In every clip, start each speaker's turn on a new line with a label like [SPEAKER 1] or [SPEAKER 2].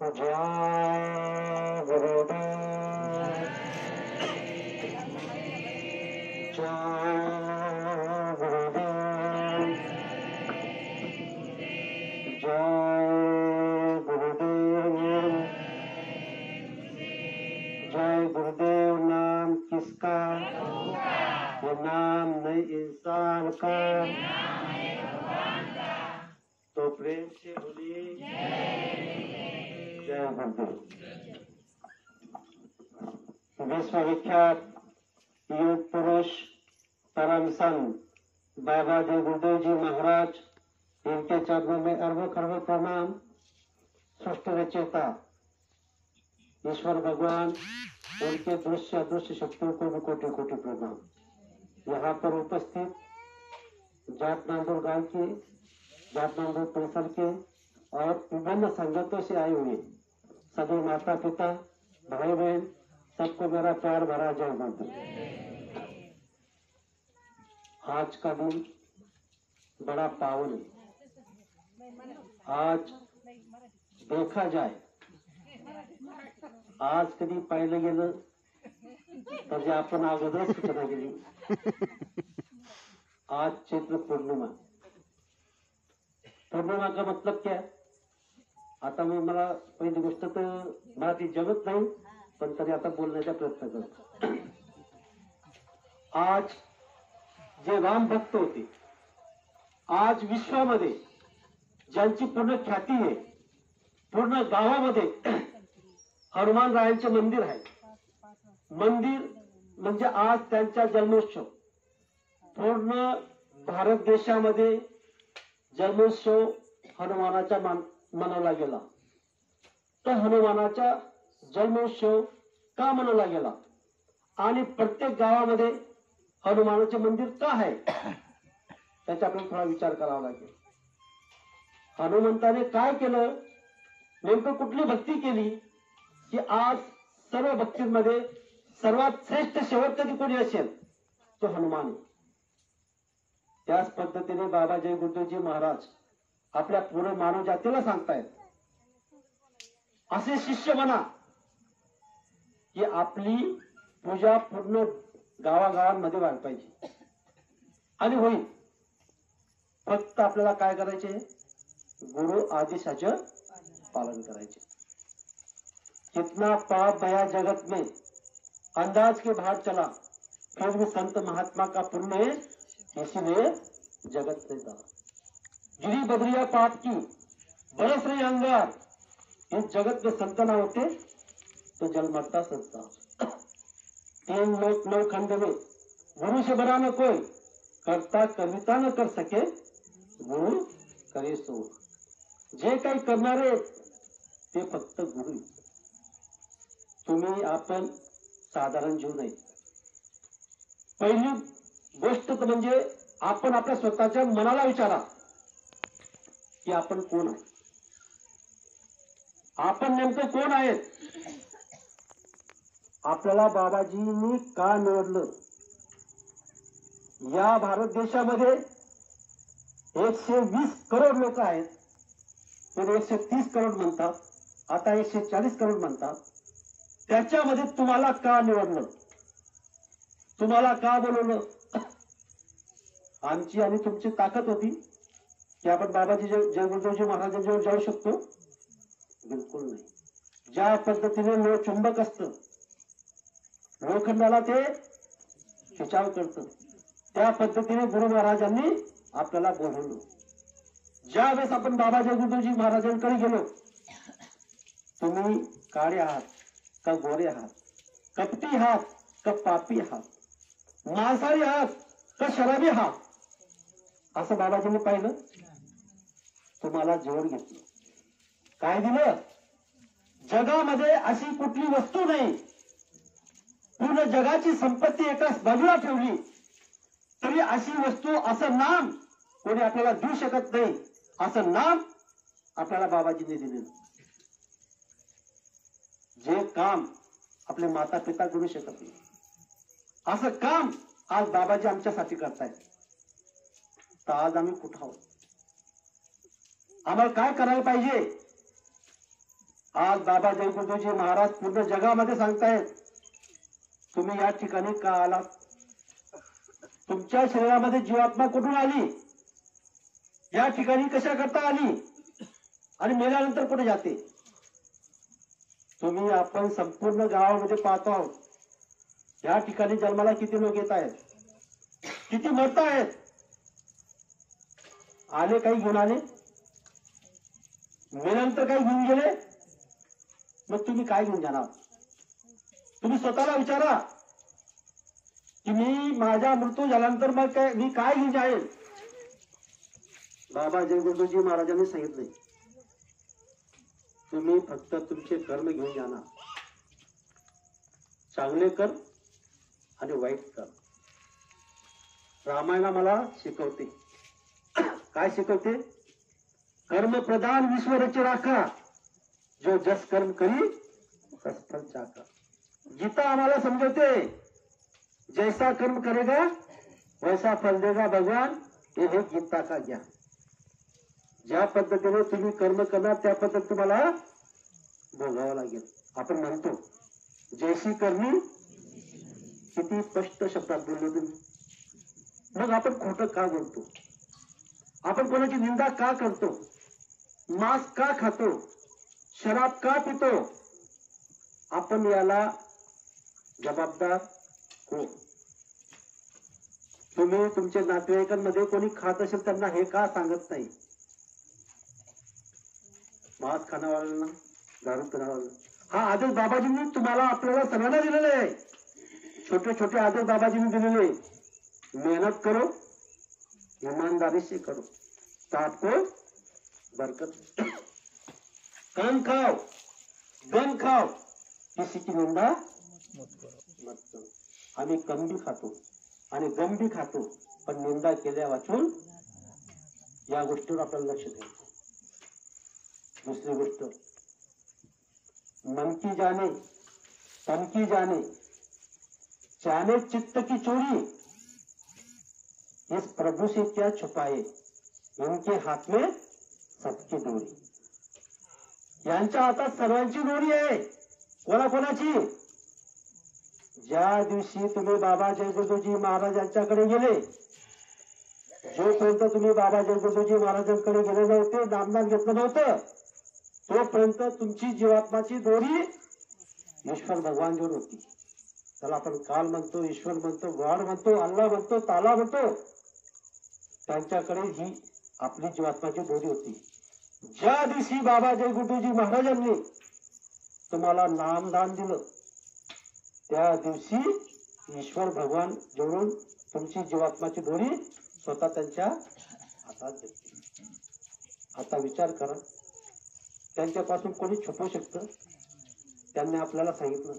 [SPEAKER 1] जय गुरुदेव जय गुरुदेव जय गुरुदेव जय गुरुदेव। नाम किसका? ये नाम नहीं इंसान का। तो प्रेम से बोलिए जय गुरुदेव। विश्वविख्यात योग पुरुष परम संत बाबा जय गुरुदेव जी महाराज, इनके चरणों में अरबों खरबों प्रणाम। सृष्टि रचयिता ईश्वर भगवान, उनके दृश्य अदृश्य शक्तियों को भी कोटि कोटि प्रणाम। यहाँ पर उपस्थित जाट नांदुर गांव के, जाट नांदुर परिसर के और विभिन्न संगठनों से आए हुए सभी माता पिता भाई बहन, सबको मेरा प्यार भरा जय गुरुदेव। आज का दिन बड़ा पावन है। आज देखा जाए, आज कधी पाहिलं गेलं तर जे आपण अगोदर सूचना केली। आज चैत्र पूर्णिमा। पूर्णिमा का मतलब क्या? आता मला पहिली गोष्ट तर मराठी जमत नाही, पण तरी आता बोलण्याचा प्रयत्न करतो। आज जे राम भक्त होते, आज विश्वामध्ये ज्यांची पूर्ण ख्याती आहे, पूर्ण गावामध्ये हनुमान रायांचे मंदिर आहे। मंदिर म्हणजे आज त्यांचा जन्मोत्सव। पूर्ण भारत देशामध्ये जन्मोत्सव हनुमानाचा मनवला गेला। तर हनुमानाचा जन्मोत्सव का मनवला गेला आणि प्रत्येक गावामध्ये हनुमानाचे मंदिर का आहे, त्याचा आपण थोडा विचार करावा लागेल। हनुमंताने काय केलं, नेमकं कुठली भक्ती केली की आज सर्व भक्तींमध्ये सर्वात श्रेष्ठ सेवक कधी कोणी असेल तो हनुमान आहे। त्याच पद्धतीने बाबा जय गुरुदेवजी महाराज आपल्या पूर्ण मानव जातीला सांगतायत, असे शिष्य बना की आपली पूजा पूर्ण गावागावांमध्ये व्हायला पाहिजे आणि होईल। फक्त आपल्याला काय करायचे? गुरु आदेशाचे पालन करायचे। कितना पाप भया जगत में अंदाज के बाहर चला, फिर भी संत महात्मा का पुण्य है, इसीलिए जगत से था। गिरी बदरिया पाप की बरस रही अंगार, इस जगत में संत ना होते तो जल मरता संसार। तीन लोक नौ खंड में गुरु से बड़ा न कोई, करता कविता न कर सके गुरु करे सो। जे काही करणारे ते फक्त गुरु। तुम्ही आपण साधारण जीव नाही। पहिली गोष्ट तर म्हणजे आपण आपल्या स्वतःच्या मनाला विचारा की आपण कोण आहे, आपण नेमकं कोण आहेत। आपल्याला बाबाजींनी का निवडलं? या भारत देशामध्ये 120 करोड लोक आहेत, तर 130 करोड म्हणतात, आता 140 करोड म्हणतात। त्याच्यामध्ये तुम्हाला का निवडलं? तुम्हाला का बोलवलं? आमची आणि तुमची ताकद होती की आपण बाबाजी जय गुरुदेवजी महाराजांजवळ जाऊ शकतो? बिलकुल नाही। ज्या पद्धतीने लोह चुंबक असतं, लोखंडाला ते खिचाव करतं, त्या पद्धतीने गुरु महाराजांनी आपल्याला बोलवलं। ज्यावेळेस आपण बाबा जय गुरुदेवजी महाराजांकडे गेलो, तुम्ही काळे आहात का गोरे आहात, कपटी आहात का पापी आहात, मांसाहारी आहात का शराबी आहात, असं बाबाजींनी पाहिलं। तुम्हाला जेवण घेतलं, काय दिलं? जगामध्ये अशी कुठली वस्तू नाही, पूर्ण जगाची संपत्ती एकाच बाजूला ठेवली तरी अशी वस्तू, असं नाम कोणी आपल्याला देऊ शकत नाही, असं नाम आपल्याला बाबाजींनी दिलेलं। जे काम आपले माता पिता करू शकत नाही, असं काम आज बाबाजी आमच्यासाठी करतायत। तर आज आम्ही कुठं आहोत? आम्हाला काय करायला पाहिजे? आज बाबा जय गुरुजी महाराज पूर्ण जगामध्ये सांगतायत तुम्ही या ठिकाणी का आलात, तुमच्या शरीरामध्ये जीवात्मा कुठून आली, या ठिकाणी कशा करता आली आणि मेल्यानंतर कुठे जाते. तुम्ही आपण संपूर्ण गावामध्ये पाहतो आहोत या ठिकाणी जन्माला किती लोक येत आहेत, किती मरत आहेत. आले काही घेऊन आले, मेल्यानंतर काही घेऊन गेले. मग तुम्ही काय घेऊन जाणार. तुम्ही स्वतःला विचारा की मी माझ्या मृत्यू झाल्यानंतर मग मी काय घेऊन जाईल. बाबा जय गुरुजी महाराजांनी सांगितले तुम्ही फक्त तुमचे कर्म घेऊन जाणार. चांगले कर आणि वाईट कर. रामायण मला शिकवते, काय शिकवते. कर्म प्रधान विश्व रचे राखा, जो जस कर्म करी तस फल चाका. गीता आम्हाला समजवते जैसा कर्म करेगा वैसा फल देगा भगवान. हे गीता का ज्ञान. ज्या पद्धतीने तुम्ही कर्म करणार त्या पद्धतीने तुम्हाला भोगावं लागेल. आपण म्हणतो जैसी करणी, किती स्पष्ट शब्दात बोललो तुम्ही. मग आपण खोटं का बोलतो, आपण कोणाची निंदा का करतो, मांस का खातो, शराब का पितो. आपण याला जबाबदार हो. तुम्ही तुमच्या नातेवाईकांमध्ये कोणी खात असेल त्यांना हे का सांगत नाही. मांस खाणाऱ्यांना, दारू पिणाऱ्यांना. हा आदेश बाबाजींनी तुम्हाला आपल्याला सगळ्यांना दिलेला आहे. छोटे छोटे आदेश बाबाजींनी दिलेले. मेहनत करो, ईमानदारी से करो तो आपको बरकत. कान खाओ, गन खाओ, किसी की निंदा मत करो. आम्ही कम भी खातो आणि गम भी खातो, पण निंदा केल्या वाचून या गोष्टीवर आपल्याला लक्ष द्यायचं. दुसरी गोष्ट, मन की जाने तन की जाने जाने चित्त की चोरी, इस प्रभु से क्या छुपाए, इनके हाथ में सबकी डोरी. यांच्या हातात सर्वांची डोरी आहे. कोणाकोणाची. ज्या दिवशी तुम्ही बाबा जय गुरुजी महाराज यांच्याकडे गेले, जोपर्यंत तुम्ही बाबा जय गुरुजी महाराजांकडे गेले नव्हते, नामदान घेतलं नव्हतं, तोपर्यंत तुमची जीवात्माची दोरी ईश्वर भगवान जोड होती. त्याला आपण काल म्हणतो, ईश्वर म्हणतो, गॉड म्हणतो, अल्लाह म्हणतो, ताला म्हणतो. त्यांच्याकडे ही आपली जीवात्माची दोरी होती. ज्या दिवशी बाबा जय गुरुजी महाराजांनी तुम्हाला नामदान दिलं, त्या दिवशी ईश्वर भगवान जोडून तुमची जीवात्माची दोरी स्वतः त्यांच्या हातात घेतली. आता विचार करा, त्यांच्यापासून कोणी छुपू शकतं. त्यांनी आपल्याला सांगितलं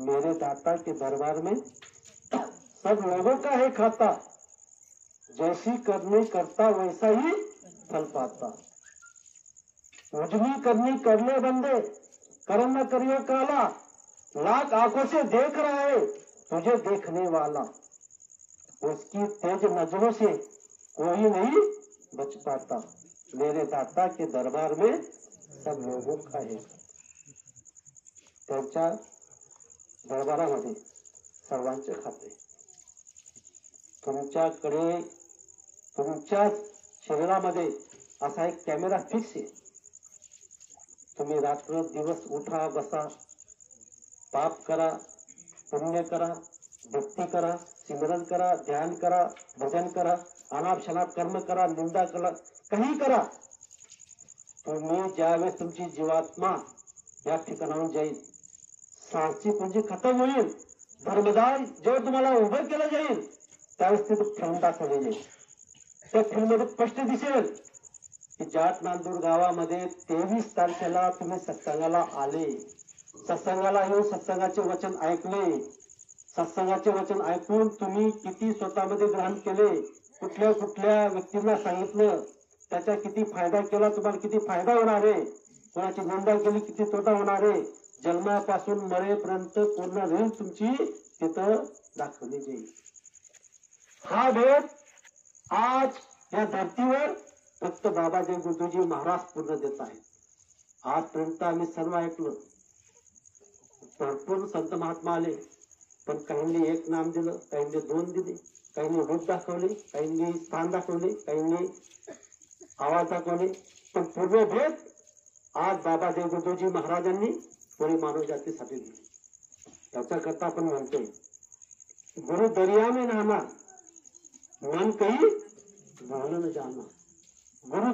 [SPEAKER 1] मेरे दाता के दरबार में सब लोगों का है खाता, जैसी करनी करता वैसा ही फल पाता. उजली करनी कर ले बंदे, कर्म न करियो काला, लाख आंखों से देख रहा है तुझे देखने वाला, उसकी तेज नजरों से कोई नहीं बच पाता. मेरे दाता के दरबार में सब लोगों का है. त्यांच्या दरबारामध्ये सर्वांचे खाते. तुमच्याकडे तुमच्या शरीरामध्ये असा एक कॅमेरा फिक्स आहे. तुम्ही रात्र दिवस उठा बसा, पाप करा, पुण्य करा, भक्ती करा, सिमरन करा, ध्यान करा, भजन करा, अनाप शनाप कर्म करा, निंदा करा, काही करा. तुम्ही ज्यावेळेस तुमची जीवात्मा या ठिकाणाहून जाईल, सांची पुंजी खतम होईल, धर्मदाय जेव्हा तुम्हाला उभं केलं जाईल, त्यावेळेस तिथे फिल्म दाखवली जाईल. त्या फिल्म मध्ये स्पष्ट दिसेल की जाट नांदूर गावामध्ये 23 तारखेला तुम्ही सत्संगाला आले, सत्संगाला येऊन सत्संगाचे वचन ऐकले, सत्संगाचे वचन ऐकून तुम्ही किती स्वतःमध्ये ग्रहण केले, कुठल्या कुठल्या व्यक्तींना सांगितलं, त्याचा किती फायदा केला, तुम्हाला किती फायदा होणार आहे, कोणाची निंदा केली किती तोटा होणार आहे, जन्मापासून मरेपर्यंत पूर्ण रील तुमची तिथं दाखवली जाईल. हा भेद आज या धर्तीवर फक्त बाबा जय गुरुजी महाराज पूर्ण देत आहेत. आजपर्यंत आम्ही सर्व ऐकलं, भरपूर संत महात्मा आले, पण काहींनी एक नाम दिलं, काहींनी दोन दिले, काहींनी रूप दाखवले, काहींनी स्थान दाखवले, काहींनी आवाज दाखवले, पण पूर्ण भेद आज बाबा देवगुरुजी महाराजांनी पूरी मानव जातीसाठी दिली. याचा करता आपण म्हणतोय, गुरु दरिया में नहाना मन कही भूल न जाना. गुरु